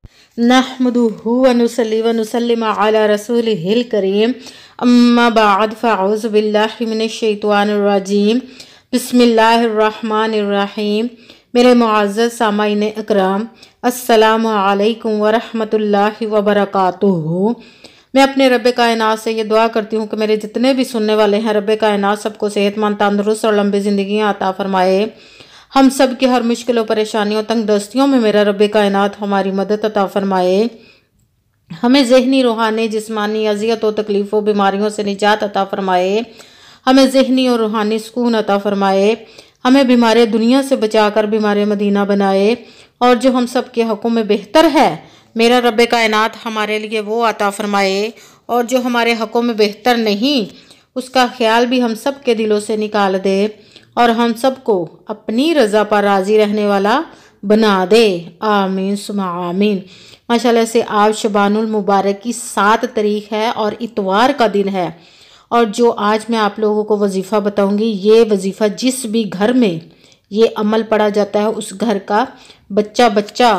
नहमदुहु व नुसल्ली व नुसल्लिम अला रसूलिहिल करीम अम्मा बाद फ़अऊज़ु बिल्लाहि मिनश शैतानिर रजीम बिस्मिल्लाहिर रहमानिर रहीम। मेरे मुअज़्ज़ज़ सामाईन इकराम, अस्सलामु अलैकुम व रहमतुल्लाहि व बरकातुहू। मैं अपने रब कायनात से ये दुआ करती हूँ कि मेरे जितने भी सुनने वाले हैं, रब कायनात सबको सेहतमंद, तंदुरुस्त और लंबी ज़िंदगियाँ अता फरमाए। हम सब की हर मुश्किलों, परेशानियों, तंग दस्तियों में मेरा रब कायनात हमारी मदद अता फरमाए। हमें ज़हनी, रूहानी, जिस्मानी अज़ियतों, तकलीफ़ों, बीमारियों से निजात अता फरमाए। हमें ज़हनी और रूहानी सुकून अता फरमाए। हमें बीमारी दुनिया से बचाकर बीमारी मदीना बनाए। और जो हम सब के हक़ों में बेहतर है, मेरा रब कायनात हमारे लिए वो अता फरमाए। और जो हमारे हक़ों में बेहतर नहीं, उसका ख्याल भी हम सब के दिलों से निकाल दे और हम सबको अपनी रज़ा पर राज़ी रहने वाला बना दे। आमीन सुमा आमीन। माशाल्लाह से आज शबानुल मुबारक की 7 तारीख है और इतवार का दिन है। और जो आज मैं आप लोगों को वजीफ़ा बताऊंगी, ये वजीफ़ा जिस भी घर में ये अमल पढ़ा जाता है, उस घर का बच्चा बच्चा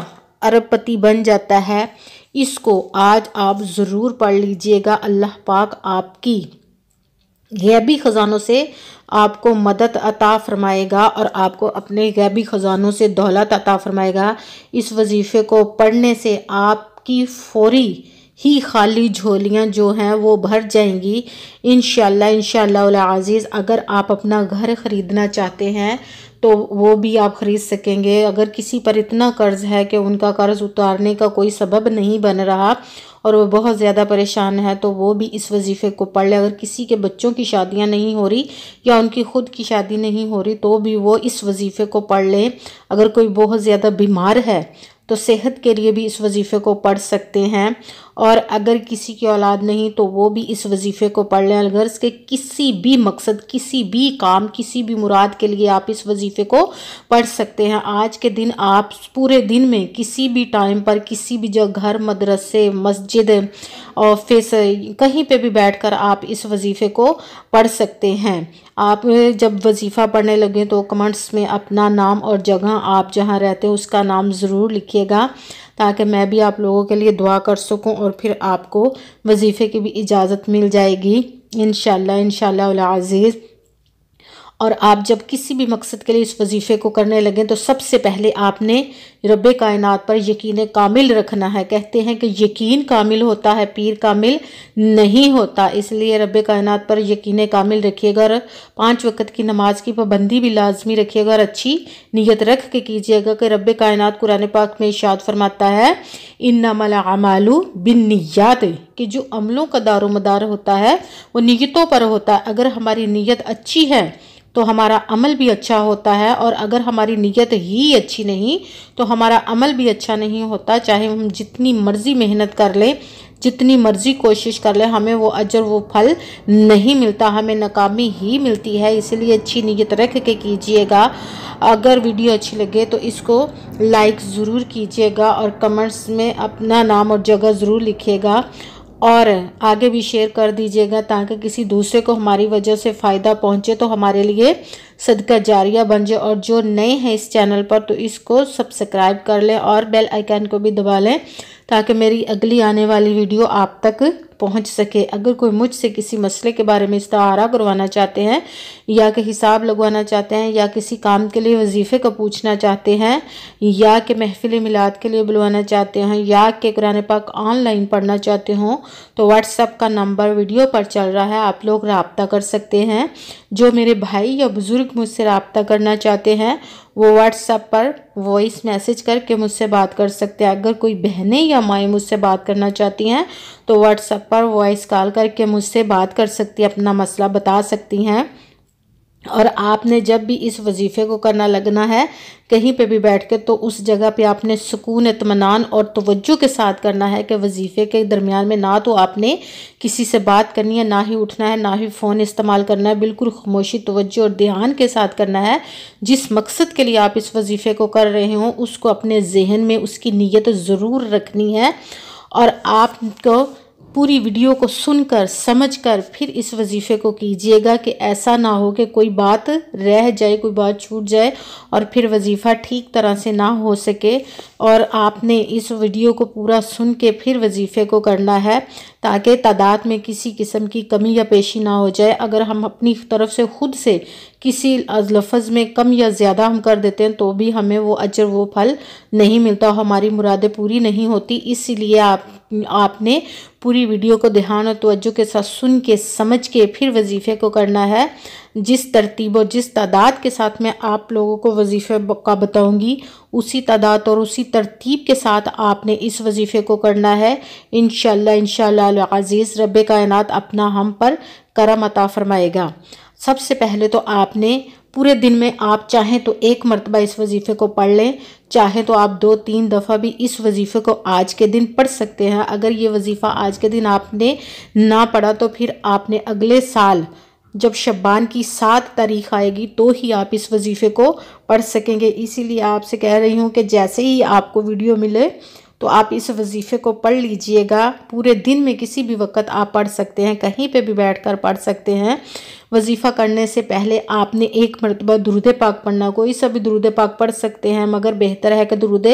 अरबपति बन जाता है। इसको आज आप ज़रूर पढ़ लीजिएगा। अल्लाह पाक आपकी गैबी ख़जानों से आपको मदद अता फरमाएगा और आपको अपने गैबी ख़जानों से दौलत अता फरमाएगा। इस वजीफ़े को पढ़ने से आपकी फौरी ही खाली झोलियाँ जो हैं वो भर जाएंगी इंशाअल्लाह अज़ीज़। अगर आप अपना घर ख़रीदना चाहते हैं तो वो भी आप ख़रीद सकेंगे। अगर किसी पर इतना कर्ज़ है कि उनका कर्ज़ उतारने का कोई सबब नहीं बन रहा और वो बहुत ज़्यादा परेशान है, तो वो भी इस वजीफ़े को पढ़ ले। अगर किसी के बच्चों की शादियां नहीं हो रही या उनकी ख़ुद की शादी नहीं हो रही, तो भी वो इस वजीफ़े को पढ़ ले। अगर कोई बहुत ज़्यादा बीमार है तो सेहत के लिए भी इस वजीफ़े को पढ़ सकते हैं। और अगर किसी की औलाद नहीं तो वो भी इस वजीफ़े को पढ़ लें। अगर इसके किसी भी मकसद, किसी भी काम, किसी भी मुराद के लिए आप इस वजीफ़े को पढ़ सकते हैं। आज के दिन आप पूरे दिन में किसी भी टाइम पर, किसी भी जगह, घर, मदरसे, मस्जिद, ऑफिस, कहीं पे भी बैठकर आप इस वजीफ़े को पढ़ सकते हैं। आप जब वजीफ़ा पढ़ने लगे तो कमेंट्स में अपना नाम और जगह आप जहां रहते हैं उसका नाम ज़रूर लिखिएगा, ताकि मैं भी आप लोगों के लिए दुआ कर सकूं और फिर आपको वजीफ़े की भी इजाज़त मिल जाएगी इंशाअल्लाह अज़ीज़। और आप जब किसी भी मकसद के लिए इस वजीफ़े को करने लगें तो सबसे पहले आपने रब कायनात पर यकीन कामिल रखना है। कहते हैं कि यकीन कामिल होता है, पीर कामिल नहीं होता। इसलिए रब कायनात पर यकीन कामिल रखिएगा और 5 वक्त की नमाज की पाबंदी भी लाजमी रखिएगा और अच्छी नीयत रख के कीजिएगा कि रब कायनात कुरान पाक में इरशाद फरमाता है, इन्नमल अमालु बिन्नियात, कि जो अमलों का दारोमदार होता है वो नीयतों पर होता है। अगर हमारी नीयत अच्छी है तो हमारा अमल भी अच्छा होता है, और अगर हमारी नीयत ही अच्छी नहीं तो हमारा अमल भी अच्छा नहीं होता। चाहे हम जितनी मर्जी मेहनत कर लें, जितनी मर्जी कोशिश कर लें, हमें वो अजर, वो फल नहीं मिलता, हमें नाकामी ही मिलती है। इसलिए अच्छी नीयत रख के कीजिएगा। अगर वीडियो अच्छी लगे तो इसको लाइक ज़रूर कीजिएगा और कमेंट्स में अपना नाम और जगह ज़रूर लिखिएगा और आगे भी शेयर कर दीजिएगा, ताकि किसी दूसरे को हमारी वजह से फ़ायदा पहुंचे तो हमारे लिए सदका जारिया बन जाए। और जो नए हैं इस चैनल पर तो इसको सब्सक्राइब कर लें और बेल आइकन को भी दबा लें, ताकि मेरी अगली आने वाली वीडियो आप तक पहुंच सके। अगर कोई मुझसे किसी मसले के बारे में इस्तारा करवाना चाहते हैं, या कि हिसाब लगवाना चाहते हैं, या किसी काम के लिए वजीफ़े को पूछना चाहते हैं, या कि महफिल मिलाद के लिए बुलवाना चाहते हैं, या कि कुरान पाक ऑनलाइन पढ़ना चाहते हों, तो व्हाट्सएप का नंबर वीडियो पर चल रहा है, आप लोग रब्ता कर सकते हैं। जो मेरे भाई या बुज़ुर्ग मुझसे रब्ता करना चाहते हैं वो व्हाट्सएप पर वॉइस मैसेज करके मुझसे बात कर सकते हैं। अगर कोई बहनें या माएँ मुझसे बात करना चाहती हैं तो व्हाट्सएप पर वॉइस कॉल करके मुझसे बात कर सकती हैं, अपना मसला बता सकती हैं। और आपने जब भी इस वजीफ़े को करना लगना है कहीं पे भी बैठ के, तो उस जगह पे आपने सुकून, इत्मीनान और तवज्जो के साथ करना है कि वजीफ़े के दरमियान में ना तो आपने किसी से बात करनी है, ना ही उठना है, ना ही फ़ोन इस्तेमाल करना है। बिल्कुल खामोशी, तवज्जो और ध्यान के साथ करना है। जिस मकसद के लिए आप इस वजीफ़े को कर रहे हों उसको अपने जहन में उसकी नीयत ज़रूर रखनी है। और आपको پوری ویڈیو کو سن کر سمجھ کر پھر اس وظیفے کو کیجیے گا کہ ایسا نہ ہو کہ کوئی بات رہ جائے، کوئی بات چھوٹ جائے اور پھر وظیفہ ٹھیک طرح سے نہ ہو سکے۔ اور آپ نے اس ویڈیو کو پورا سن کے پھر وظیفے کو کرنا ہے تاکہ تعداد میں کسی قسم کی کمی یا بیشی نہ ہو جائے۔ اگر ہم اپنی طرف سے خود سے کسی لفظ میں کم یا زیادہ ہم کر دیتے ہیں تو بھی ہمیں وہ اجر وہ پھل نہیں ملتا، ہماری مرادیں پوری نہیں ہوتی۔ اسی لیے آپ نے پوری ویڈیو کو دھیان اور توجہ کے ساتھ سن کے سمجھ کے پھر وظیفے کو کرنا ہے۔ جس ترتیب اور جس تعداد کے ساتھ میں آپ لوگوں کو وظیفے کا بتاؤں گی اسی تعداد اور اسی ترتیب کے ساتھ آپ نے اس وظیفے کو کرنا ہے۔ انشاءاللہ العزیز رب کائنات اپنا ہم پر کرم عطا فرمائے گا۔ سب سے پہلے تو آپ نے پورے دن میں آپ چاہیں تو ایک مرتبہ اس وظیفے کو پڑھ لیں، چاہیں تو آپ 2-3 دفعہ بھی اس وظیفے کو آج کے دن پڑھ سکتے ہیں۔ اگر یہ وظیفہ آج کے دن آپ نے نہ پڑھا تو پھر آپ نے اگلے سال جب شعبان کی 7 تاریخ آئے گی تو ہی آپ اس وظیفے کو پڑھ سکیں گے۔ اسی لیے آپ سے کہہ رہی ہوں کہ جیسے ہی آپ کو ویڈیو ملے تو آپ اس وظیفے کو پڑھ لیجئے گا۔ پورے دن میں کسی بھی وقت آپ پڑھ سکتے ہیں، کہیں پہ بھی بیٹھ کر پڑھ سکتے ہیں۔ وظیفہ کرنے سے پہلے آپ نے ایک مرتبہ درود پاک پڑھنا، کوئی سا بھی درود پاک پڑھ سکتے ہیں، مگر بہتر ہے کہ درود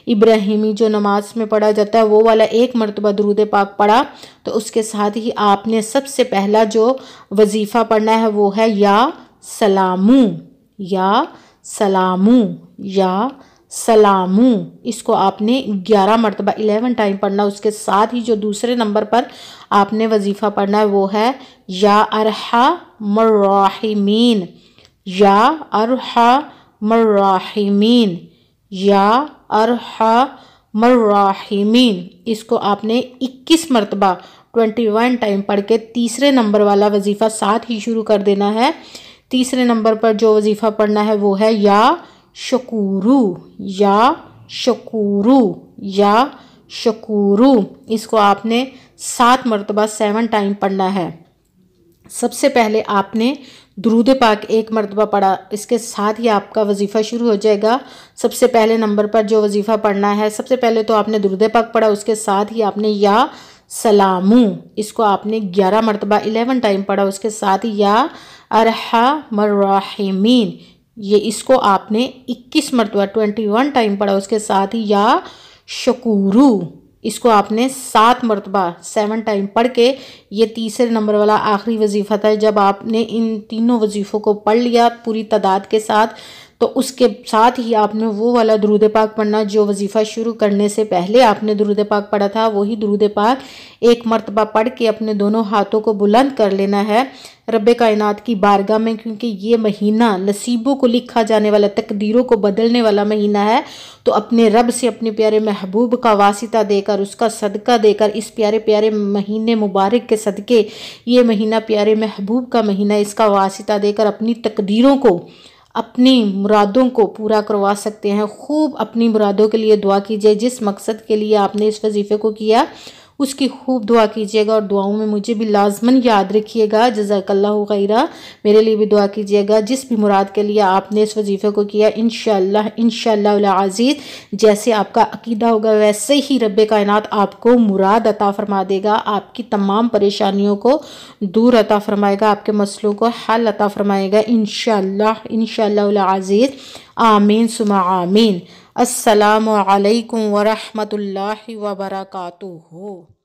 ابراہیمی جو نماز میں پڑھا جاتا ہے وہ والا ایک مرتبہ درود پاک پڑھا تو اس کے ساتھ ہی آپ نے سب سے پہلا جو وظیفہ پڑھنا ہے وہ ہے یا سلامو، یا سلامو، یا سلامو۔ اس کو آپ نے 11 مرتبہ 11 ٹائم پڑھنا۔ اس کے ساتھ ہی جو دوسرے نمبر پر آپ نے وظیفہ پڑھنا ہے وہ ہے یا ارحم الراحمین، یا ارحم الراحمین، یا ارحم الراحمین۔ اس کو آپ نے 21 مرتبہ 21 ٹائم پڑھ کے تیسرے نمبر والا وظیفہ ساتھ ہی شروع کر دینا ہے۔ تیسرے نمبر پر جو وظیفہ پڑھنا ہے وہ ہے یا شکورو، یا شکورو، یا شکورو۔ اس کو آپ نے 7 مرتبہ 7 ٹائم پڑھنا ہے۔ سب سے پہلے آپ نے درود پاک ایک مرتبہ پڑھا، اس کے ساتھ ہی آپ کا وظیفہ شروع ہو جائے گا۔ سب سے پہلے نمبر پر جو وظیفہ پڑھنا ہے، سب سے پہلے تو آپ نے درود پاک پڑھا، اس کے ساتھ ہی آپ نے یا سلامو، اس کو آپ نے 11 مرتبہ 11 ٹائم پڑھا، اس کے ساتھ ہی یا ارحم الراحمین، یہ اس کو آپ نے 21 مرتبہ 21 ٹائم پڑھا، اس کے ساتھ ہی یا شکورو، اس کو آپ نے 7 مرتبہ 7 ٹائم پڑھ کے یہ تیسرے نمبر والا آخری وظیفہ تھا۔ جب آپ نے ان تینوں وظیفوں کو پڑھ لیا پوری تعداد کے ساتھ تو اس کے ساتھ ہی آپ نے وہ والا درود پاک پڑھنا جو وظیفہ شروع کرنے سے پہلے آپ نے درود پاک پڑھا تھا، وہی درود پاک ایک مرتبہ پڑھ کے اپنے دونوں ہاتھوں کو بلند کر لینا ہے رب کائنات کی بارگاہ میں، کیونکہ یہ مہینہ نصیبوں کو لکھا جانے والا، تقدیروں کو بدلنے والا مہینہ ہے۔ تو اپنے رب سے اپنے پیارے محبوب کا واسطہ دے کر، اس کا صدقہ دے کر، اس پیارے پیارے مہینے مبارک کے صدقے، یہ مہینہ پیارے محبوب کا مہینہ، اس کا واسطہ دے کر اپنی تقدیروں کو، اپنی مرادوں کو پورا کروا سکتے ہیں۔ خوب اپنی مرادوں کے لیے دعا کیجئے، جس مقصد کے لیے آپ نے اس وظیفے کو کیا اس کی خوب دعا کیجئے گا، اور دعاؤں میں مجھے بھی لازماً یاد رکھیے گا۔ جزاک اللہ خیرہ، میرے لیے بھی دعا کیجئے گا۔ جس بھی مراد کے لیے آپ نے اس وظیفے کو کیا انشاءاللہ العزیز جیسے آپ کا عقیدہ ہوگا ویسے ہی رب کائنات آپ کو مراد عطا فرما دے گا، آپ کی تمام پریشانیوں کو دور عطا فرمائے گا، آپ کے مسئلوں کو حل عطا فرمائے گا انشاءاللہ العزیز۔ آمین ثم آمین۔ السلام علیکم ورحمۃ اللہ وبرکاتہ۔